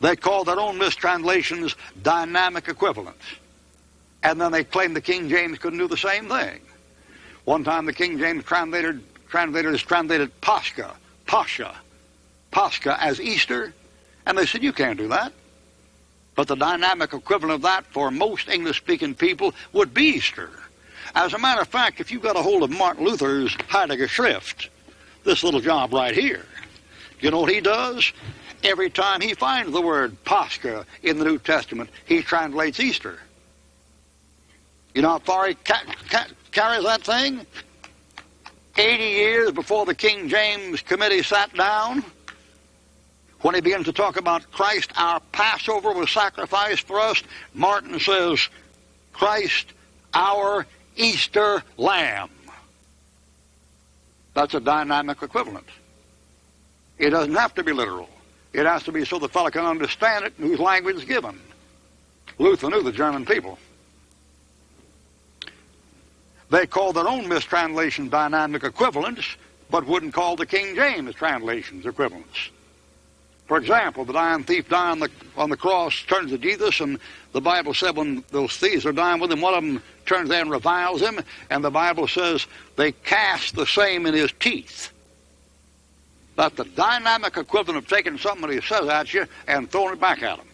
They call their own mistranslations dynamic equivalents. And then they claim the King James couldn't do the same thing. One time the King James translators translated Pascha as Easter, and they said, you can't do that. But the dynamic equivalent of that for most English-speaking people would be Easter. As a matter of fact, if you got a hold of Martin Luther's Heiliger Schrift, this little job right here, you know what he does? Every time he finds the word Pascha in the New Testament, he translates Easter. You know how far he carries that thing? 80 years before the King James Committee sat down, when he begins to talk about Christ, our Passover was sacrificed for us, Martin says, Christ, our Easter Lamb. That's a dynamic equivalent. It doesn't have to be literal. It has to be so the fellow can understand it and whose language is given. Luther knew the German people. They call their own mistranslation dynamic equivalents, but wouldn't call the King James translations equivalents. For example, the dying thief dying on the cross turns to Jesus, and the Bible said when those thieves are dying with him, one of them turns there and reviles him, and the Bible says they cast the same in his teeth. That's the dynamic equivalent of taking something that he says at you and throwing it back at him.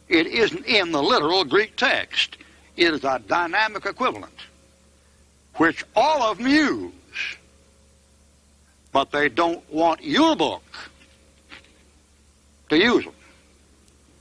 It isn't in the literal Greek text. It is a dynamic equivalent, which all of them use, but they don't want your book to use them.